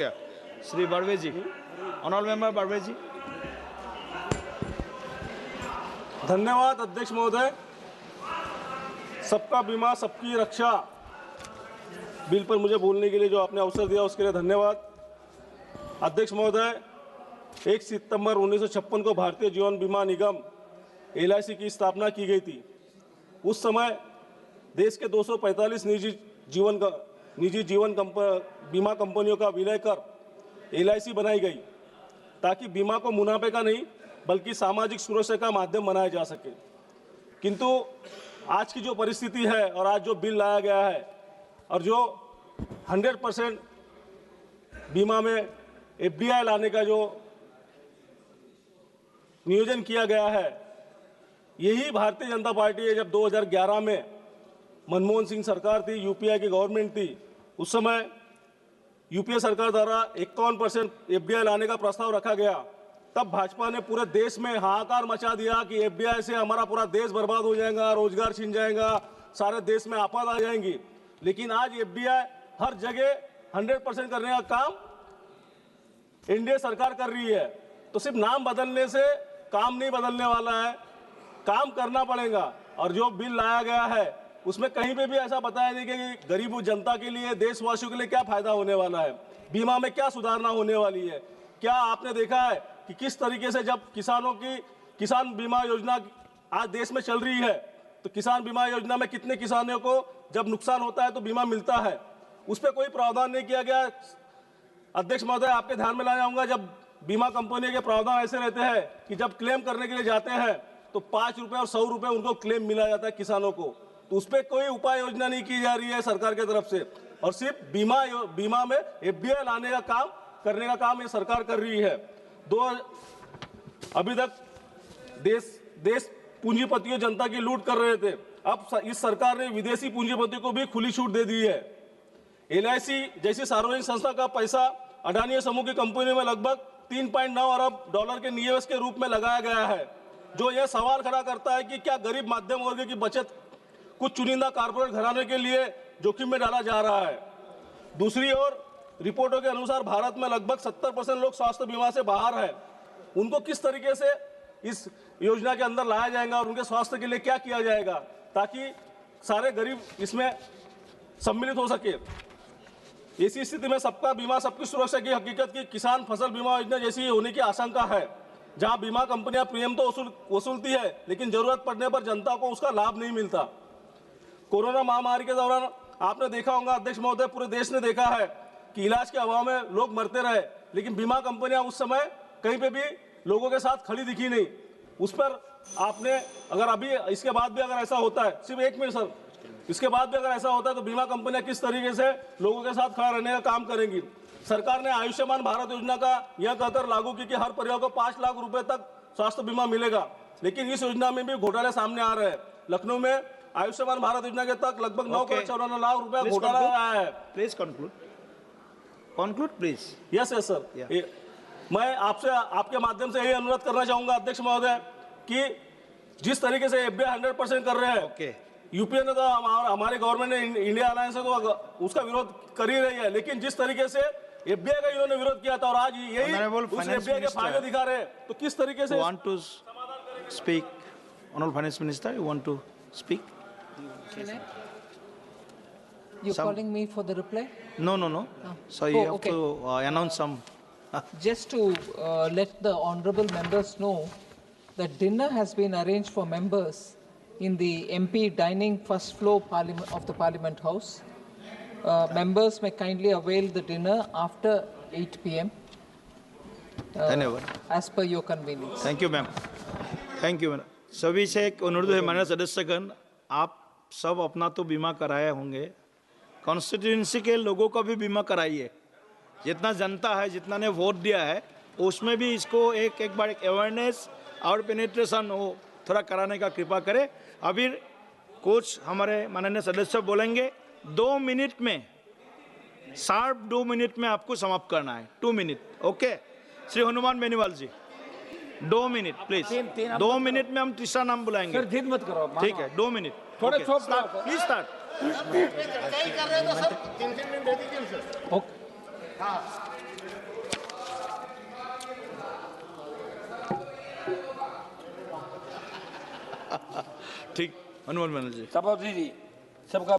श्री बड़वे जी, honourable member बड़वे जी। धन्यवाद अध्यक्ष महोदय। सबका बीमा सबकी रक्षा बिल पर मुझे बोलने के लिए जो आपने अवसर दिया उसके लिए धन्यवाद। अध्यक्ष महोदय, 1 सितंबर 1956 को भारतीय जीवन बीमा निगम LIC की स्थापना की गई थी। उस समय देश के 245 निजी जीवन बीमा कंपनियों का विलय कर LIC बनाई गई ताकि बीमा को मुनाफे का नहीं बल्कि सामाजिक सुरक्षा का माध्यम बनाया जा सके। किंतु आज की जो परिस्थिति है और आज जो बिल लाया गया है और जो 100% बीमा में FDI लाने का जो नियोजन किया गया है, यही भारतीय जनता पार्टी है। जब 2011 में मनमोहन सिंह सरकार थी, UPI की गवर्नमेंट थी, उस समय UPA सरकार द्वारा 51% FDI लाने का प्रस्ताव रखा गया। तब भाजपा ने पूरे देश में हाहाकार मचा दिया कि FDI से हमारा पूरा देश बर्बाद हो जाएगा, रोजगार छिन जाएगा, सारे देश में आफत आ जाएंगी। लेकिन आज FDI हर जगह 100% करने का काम NDA सरकार कर रही है। तो सिर्फ नाम बदलने से काम नहीं बदलने वाला है, काम करना पड़ेगा। और जो बिल लाया गया है उसमें कहीं पे भी ऐसा बताया नहीं कि गरीब जनता के लिए, देशवासियों के लिए क्या फायदा होने वाला है, बीमा में क्या सुधारना होने वाली है। क्या आपने देखा है कि किस तरीके से जब किसानों की किसान बीमा योजना आज देश में चल रही है, तो किसान बीमा योजना में कितने किसानों को जब नुकसान होता है तो बीमा मिलता है, उस पर कोई प्रावधान नहीं किया गया। अध्यक्ष महोदय, आपके ध्यान में लाया जाऊंगा, जब बीमा कंपनी के प्रावधान ऐसे रहते हैं कि जब क्लेम करने के लिए जाते हैं तो 5 रुपए और 100 रुपए उनको क्लेम मिला जाता है किसानों को। तो उस पर कोई उपाय योजना नहीं की जा रही है सरकार की तरफ से, और सिर्फ बीमा में FDI लाने का काम करने का काम ये सरकार कर रही है। अभी तक देश पूंजीपतियों जनता की लूट कर रहे थे, अब इस सरकार ने विदेशी पूंजीपतियों को भी खुली छूट दे दी है। LIC जैसी सार्वजनिक संस्था का पैसा अडानी समूह की कंपनी में लगभग $3.9 अरब के निवेश के रूप में लगाया गया है, जो यह सवाल खड़ा करता है कि क्या गरीब मध्यम वर्ग की बचत कुछ चुनिंदा कारपोरेट घराने के लिए जोखिम में डाला जा रहा है। दूसरी ओर रिपोर्टों के अनुसार भारत में लगभग 70% लोग स्वास्थ्य बीमा से बाहर है। उनको किस तरीके से इस योजना के अंदर लाया जाएगा और उनके स्वास्थ्य के लिए क्या किया जाएगा ताकि सारे गरीब इसमें सम्मिलित हो सके। ऐसी स्थिति में सबका बीमा सबकी सुरक्षा की हकीकत की किसान फसल बीमा योजना जैसी होने की आशंका है, जहां बीमा कंपनियां प्रीमियम तो वसूलती है लेकिन जरूरत पड़ने पर जनता को उसका लाभ नहीं मिलता। कोरोना महामारी के दौरान आपने देखा होगा अध्यक्ष महोदय, पूरे देश ने देखा है कि इलाज के अभाव में लोग मरते रहे, लेकिन बीमा कंपनियां उस समय कहीं पे भी लोगों के साथ खड़ी दिखी नहीं। उस पर आपने अगर अभी इसके बाद भी अगर ऐसा होता है, सिर्फ 1 मिनट सर, इसके बाद भी अगर ऐसा होता है तो बीमा कंपनियां किस तरीके से लोगों के साथ खड़ा रहने का काम करेंगी। सरकार ने आयुष्मान भारत योजना का यह कहकर लागू की कि हर परिवार को 5 लाख रुपए तक स्वास्थ्य बीमा मिलेगा, लेकिन इस योजना में भी घोटाले सामने आ रहे हैं। लखनऊ में आयुष्मान भारत योजना के तक लगभग 9.54 लाख रुपया घोटाला आया है। Please conclude please. Yes sir. मैं आपसे आपके माध्यम से यही अनुरोध करना चाहूंगा अध्यक्ष महोदय कि जिस तरीके से FDI 100% कर रहे हैं, UPA ने तो हमारे गवर्नमेंट ने इंडिया अलायंस से तो उसका विरोध कर ही रही है, लेकिन जिस तरीके से FDI का इन्होंने विरोध किया था और आज यही उस FDI के फायदे दिखा रहे हैं, तो किस तरीके से want to speak, Honorable Finance Minister, you want to speak? You're calling me for the reply? No. So you have okay. to announce some. Just to let the honorable members know that dinner has been arranged for members in the MP dining first floor of the Parliament House. Members may kindly avail the dinner after 8 p.m. As per your convenience. Thank you, ma'am. Thank you, ma'am. सभी से एक अनुरोध है माननीय सदस्यगण, आप सब अपना तो बीमा कराए होंगे, कॉन्स्टिट्यूएंसी के लोगों का भी बीमा कराइए। जितना जनता है, जितना ने वोट दिया है, उसमें भी इसको एक बार अवेयरनेस और पेनिट्रेशन वो थोड़ा कराने का कृपा करें। अभी कुछ हमारे माननीय सदस्य बोलेंगे, 2 मिनट में, शार्प 2 मिनट में आपको समाप्त करना है। 2 minute. Okay, Shri Hanuman Beniwal ji 2 minute please. 2 minute में हम तीसरा नाम बुलाएंगे। सर जिद मत करो, ठीक है, 2 मिनट। थोड़े प्लीज स्टार्ट। ओके। ठीक, हनुमान बनर्जी। सभापति जी, सबका